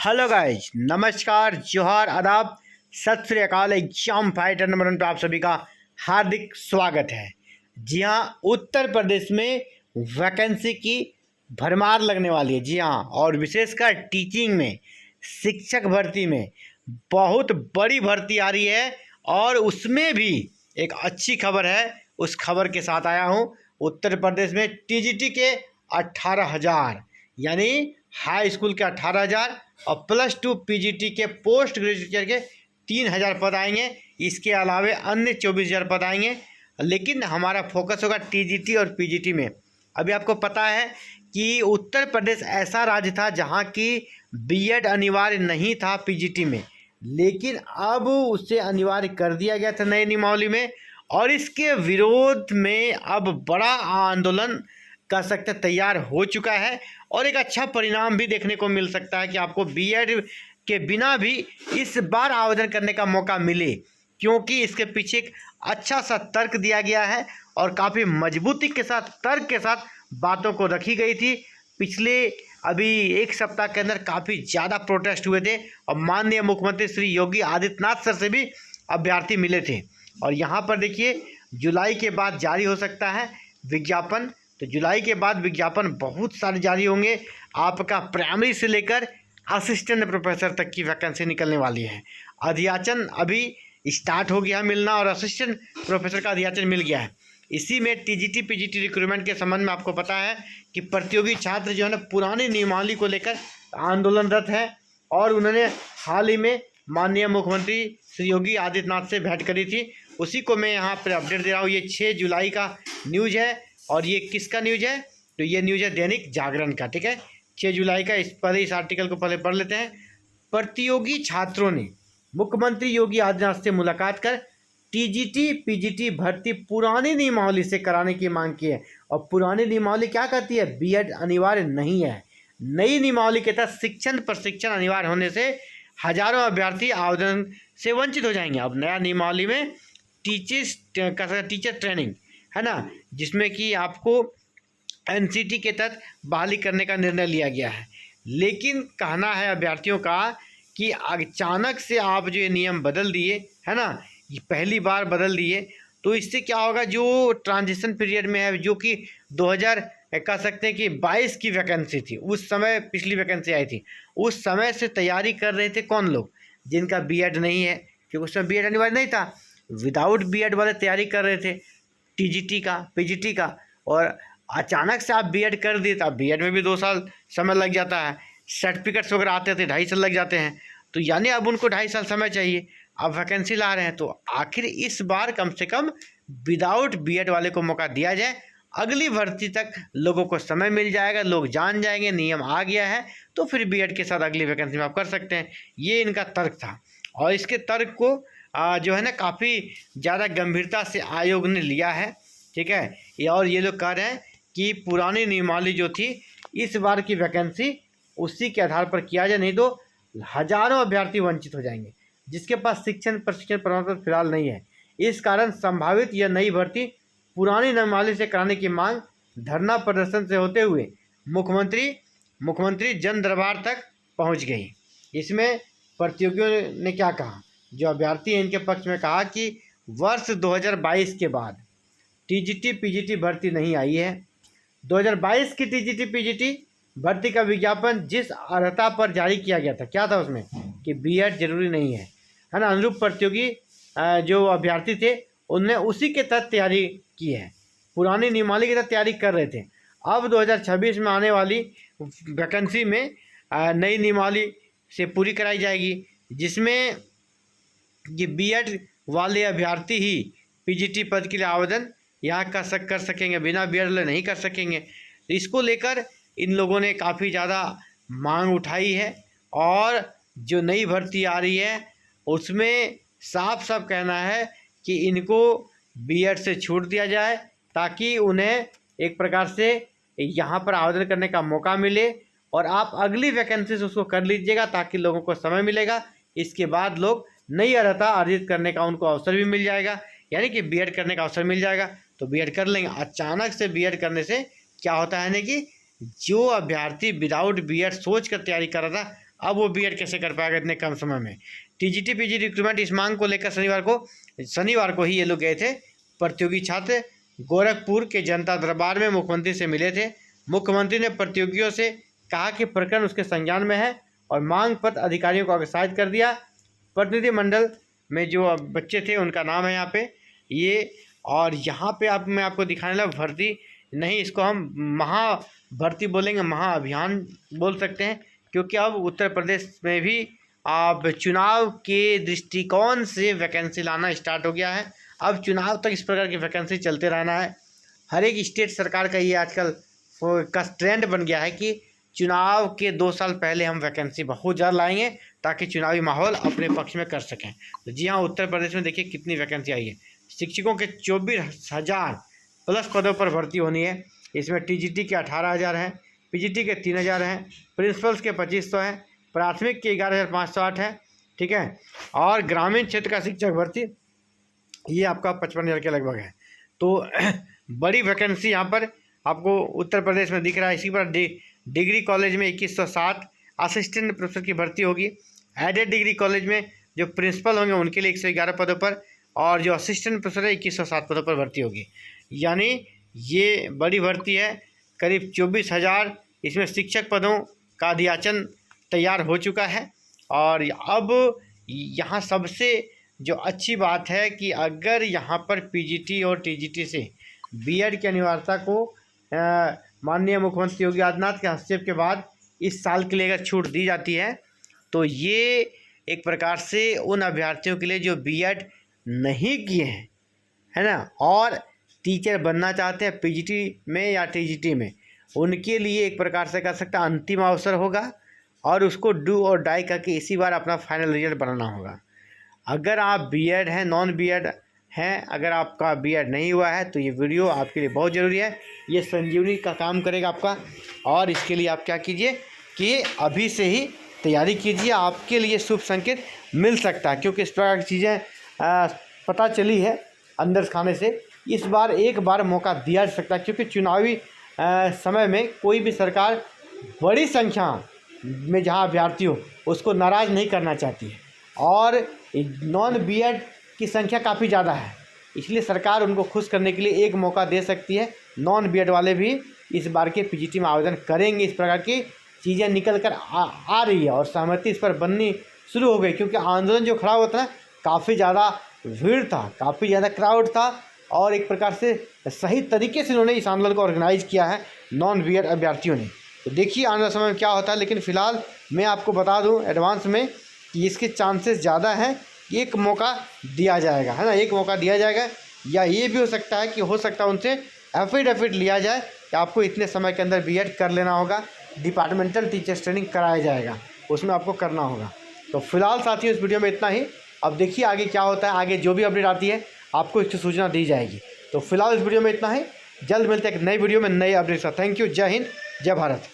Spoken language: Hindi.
हेलो गाइज, नमस्कार, जोहार, आदाब, सत श्री अकाल। एग्जाम फाइटर नंबर 1 पर आप सभी का हार्दिक स्वागत है। जी हाँ, उत्तर प्रदेश में वैकेंसी की भरमार लगने वाली है। जी हाँ, और विशेषकर टीचिंग में, शिक्षक भर्ती में बहुत बड़ी भर्ती आ रही है और उसमें भी एक अच्छी खबर है। उस खबर के साथ आया हूँ। उत्तर प्रदेश में टीजीटी के 18,000 यानी हाई स्कूल के 18,000 और +2 पीजीटी के पोस्ट ग्रेजुएट के 3,000 पद आएंगे। इसके अलावे अन्य 24,000 पद आएंगे। लेकिन हमारा फोकस होगा टीजीटी और पीजीटी में। अभी आपको पता है कि उत्तर प्रदेश ऐसा राज्य था जहां की बीएड अनिवार्य नहीं था पीजीटी में, लेकिन अब उसे अनिवार्य कर दिया गया था नई नियमावली में। और इसके विरोध में अब बड़ा आंदोलन कह सकते तैयार हो चुका है और एक अच्छा परिणाम भी देखने को मिल सकता है कि आपको बीएड के बिना भी इस बार आवेदन करने का मौका मिले, क्योंकि इसके पीछे एक अच्छा सा तर्क दिया गया है और काफ़ी मजबूती के साथ, तर्क के साथ बातों को रखी गई थी। पिछले अभी एक सप्ताह के अंदर काफ़ी ज़्यादा प्रोटेस्ट हुए थे और माननीय मुख्यमंत्री श्री योगी आदित्यनाथ सर से भी अभ्यर्थी मिले थे। और यहाँ पर देखिए, जुलाई के बाद जारी हो सकता है विज्ञापन। तो जुलाई के बाद विज्ञापन बहुत सारे जारी होंगे। आपका प्राइमरी से लेकर असिस्टेंट प्रोफेसर तक की वैकेंसी निकलने वाली है। अध्याचन अभी स्टार्ट हो गया मिलना और असिस्टेंट प्रोफेसर का अध्याचन मिल गया है। इसी में टीजीटी पीजीटी रिक्रूटमेंट के संबंध में आपको पता है कि प्रतियोगी छात्र जो है ना, पुरानी नियमावली को लेकर आंदोलनरत है और उन्होंने हाल ही में माननीय मुख्यमंत्री श्री योगी आदित्यनाथ से भेंट करी थी। उसी को मैं यहाँ पर अपडेट दे रहा हूँ। ये 6 जुलाई का न्यूज़ है और ये किसका न्यूज़ है? तो ये न्यूज़ है दैनिक जागरण का। ठीक है, 6 जुलाई का। इस आर्टिकल को पहले पढ़ लेते हैं। प्रतियोगी छात्रों ने मुख्यमंत्री योगी आदित्यनाथ से मुलाकात कर टीजीटी पीजीटी भर्ती पुरानी नियमावली से कराने की मांग की है। और पुरानी नियमावली क्या कहती है? बीएड अनिवार्य नहीं है। नई नियमावली के तहत शिक्षण प्रशिक्षण अनिवार्य होने से हजारों अभ्यर्थी आवेदन से वंचित हो जाएंगे। अब नया नियमावली में टीचर ट्रेनिंग है ना, जिसमें कि आपको एनसीटी के तहत बहाली करने का निर्णय लिया गया है। लेकिन कहना है अभ्यर्थियों का कि अचानक से आप जो ये नियम बदल दिए है ना, ये पहली बार बदल दिए, तो इससे क्या होगा? जो ट्रांजिशन पीरियड में है, जो कि 2000 कह सकते हैं कि 22 की वैकेंसी थी, उस समय पिछली वैकेंसी आई थी, उस समय से तैयारी कर रहे थे कौन लोग? जिनका बीएड नहीं है, क्योंकि उस समय बीएड अनिवार्य नहीं था। विदाउट बीएड वाले तैयारी कर रहे थे टीजीटी का, पीजीटी का। और अचानक से आप बीएड कर दिए तो अब बीएड में भी 2 साल समय लग जाता है। सर्टिफिकेट्स वगैरह आते थे 2.5 साल लग जाते हैं। तो यानी अब उनको 2.5 साल समय चाहिए। अब वैकेंसी ला रहे हैं, तो आखिर इस बार कम से कम विदाउट बीएड वाले को मौका दिया जाए। अगली भर्ती तक लोगों को समय मिल जाएगा, लोग जान जाएंगे नियम आ गया है, तो फिर बीएड के साथ अगली वैकेंसी में आप कर सकते हैं। ये इनका तर्क था और इसके तर्क को जो है ना, काफ़ी ज़्यादा गंभीरता से आयोग ने लिया है। ठीक है, और ये लोग कह रहे हैं कि पुरानी नियमावली जो थी, इस बार की वैकेंसी उसी के आधार पर किया जाए, नहीं तो हजारों अभ्यर्थी वंचित हो जाएंगे जिसके पास शिक्षण प्रशिक्षण प्रमाण पत्र फिलहाल नहीं है। इस कारण संभावित यह नई भर्ती पुरानी नियमावली से कराने की मांग धरना प्रदर्शन से होते हुए मुख्यमंत्री जन दरबार तक पहुंच गई। इसमें प्रतियोगियों ने क्या कहा? जो अभ्यर्थी हैं इनके पक्ष में कहा कि वर्ष 2022 के बाद टीजीटी पीजीटी भर्ती नहीं आई है। 2022 की टीजीटी पीजीटी भर्ती का विज्ञापन जिस अर्हता पर जारी किया गया था, क्या था उसमें? कि बीएड जरूरी नहीं है ना। अनुरूप प्रतियोगी जो अभ्यर्थी थे उनने उसी के तहत तैयारी की है, पुरानी नियमावली के तहत तैयारी कर रहे थे। अब 2026 में आने वाली वैकेंसी में नई नियमावली से पूरी कराई जाएगी, जिसमें ये बीएड वाले अभ्यर्थी ही पीजीटी पद के लिए आवेदन यहाँ कर सकेंगे, बिना बीएड वाले नहीं कर सकेंगे। तो इसको लेकर इन लोगों ने काफ़ी ज़्यादा मांग उठाई है और जो नई भर्ती आ रही है उसमें साफ साफ कहना है कि इनको बीएड से छूट दिया जाए, ताकि उन्हें एक प्रकार से यहाँ पर आवेदन करने का मौका मिले और आप अगली वैकेंसी से उसको कर लीजिएगा, ताकि लोगों को समय मिलेगा। इसके बाद लोग नई अर्हता अर्जित करने का उनको अवसर भी मिल जाएगा, यानी कि बीएड करने का अवसर मिल जाएगा तो बीएड कर लेंगे। अचानक से बीएड करने से क्या होता है ना, कि जो अभ्यर्थी विदाउट बीएड सोच कर तैयारी कर रहा था, अब वो बीएड कैसे कर पाएगा इतने कम समय में। टीजीटी पीजीटी रिक्रूटमेंट, इस मांग को लेकर शनिवार को ही ये लोग गए थे। प्रतियोगी छात्र गोरखपुर के जनता दरबार में मुख्यमंत्री से मिले थे। मुख्यमंत्री ने प्रतियोगियों से कहा कि प्रकरण उसके संज्ञान में है और मांग पत्र अधिकारियों को अग्रसारित कर दिया। प्रतिनिधिमंडल में जो बच्चे थे उनका नाम है यहाँ पे ये, और यहाँ पे मैं आपको दिखाने लगा भर्ती नहीं, इसको हम महा भर्ती बोलेंगे, महाअभियान बोल सकते हैं, क्योंकि अब उत्तर प्रदेश में भी अब चुनाव के दृष्टिकोण से वैकेंसी लाना स्टार्ट हो गया है। अब चुनाव तक इस प्रकार की वैकेंसी चलते रहना है। हर एक स्टेट सरकार का ये आजकल का ट्रेंड बन गया है कि चुनाव के 2 साल पहले हम वैकेंसी बहुत ज़्यादा लाएंगे ताकि चुनावी माहौल अपने पक्ष में कर सकें। तो जी हाँ, उत्तर प्रदेश में देखिए कितनी वैकेंसी आई है। शिक्षकों के 24,000 प्लस पदों पर भर्ती होनी है। इसमें टीजीटी के 18,000 हैं, पीजीटी के 3,000 हैं, प्रिंसिपल्स के 2,500 हैं, प्राथमिक के 11,508 है, ठीक है, और ग्रामीण क्षेत्र का शिक्षक भर्ती ये आपका 55,000 के लगभग है। तो बड़ी वैकेंसी यहाँ पर आपको उत्तर प्रदेश में दिख रहा है। इसी पर डिग्री कॉलेज में 2,107 असिस्टेंट प्रोफेसर की भर्ती होगी। एडेड डिग्री कॉलेज में जो प्रिंसिपल होंगे उनके लिए 111 पदों पर, और जो असिस्टेंट प्रोफेसर है 2,107 पदों पर भर्ती होगी। यानी ये बड़ी भर्ती है, करीब 24,000 इसमें शिक्षक पदों का अधियाचन तैयार हो चुका है। और अब यहाँ सबसे जो अच्छी बात है कि अगर यहाँ पर पीजीटी और टीजीटी से बीएड की अनिवार्यता को माननीय मुख्यमंत्री योगी आदित्यनाथ के हस्तक्षेप के बाद इस साल के लिए अगर छूट दी जाती है तो ये एक प्रकार से उन अभ्यर्थियों के लिए जो बीएड नहीं किए हैं, है ना, और टीचर बनना चाहते हैं पीजीटी में या टीजीटी में, उनके लिए एक प्रकार से कह सकते हैं अंतिम अवसर होगा और उसको डू और डाई करके इसी बार अपना फाइनल रिजल्ट बनाना होगा। अगर आप बीएड हैं, नॉन बीएड हैं, अगर आपका बीएड नहीं हुआ है तो ये वीडियो आपके लिए बहुत ज़रूरी है। ये संजीवनी का काम करेगा आपका, और इसके लिए आप क्या कीजिए कि अभी से ही तैयारी कीजिए, आपके लिए शुभ संकेत मिल सकता है। क्योंकि इस प्रकार की चीज़ें पता चली है अंदर खाने से, इस बार एक बार मौका दिया जा सकता है। क्योंकि चुनावी समय में कोई भी सरकार बड़ी संख्या में जहां अभ्यर्थी हो उसको नाराज़ नहीं करना चाहती है, और नॉन बीएड की संख्या काफ़ी ज़्यादा है, इसलिए सरकार उनको खुश करने के लिए एक मौका दे सकती है। नॉन बीएड वाले भी इस बार के पीजीटी में आवेदन करेंगे। इस प्रकार की चीज़ें निकल कर आ रही है और सहमति इस पर बननी शुरू हो गई। क्योंकि आंदोलन जो खड़ा हुआ था ना, काफ़ी ज़्यादा भीड़ था, काफ़ी ज़्यादा क्राउड था, और एक प्रकार से सही तरीके से उन्होंने इस आंदोलन को ऑर्गेनाइज किया है नॉन बीएड अभ्यर्थियों ने। तो देखिए आने वाले समय में क्या होता है। लेकिन फ़िलहाल मैं आपको बता दूं एडवांस में कि इसके चांसेस ज़्यादा हैं, एक मौका दिया जाएगा, है ना, एक मौका दिया जाएगा। या ये भी हो सकता है कि उनसे एफिडेविट लिया जाए कि आपको इतने समय के अंदर बीएड कर लेना होगा, डिपार्टमेंटल टीचर्स ट्रेनिंग कराया जाएगा, उसमें आपको करना होगा। तो फिलहाल साथियों इस वीडियो में इतना ही। अब देखिए आगे क्या होता है, आगे जो भी अपडेट आती है आपको इसकी सूचना दी जाएगी। तो फिलहाल इस वीडियो में इतना ही, जल्द मिलते हैं एक नई वीडियो में नए अपडेट के साथ। थैंक यू, जय हिंद, जय भारत।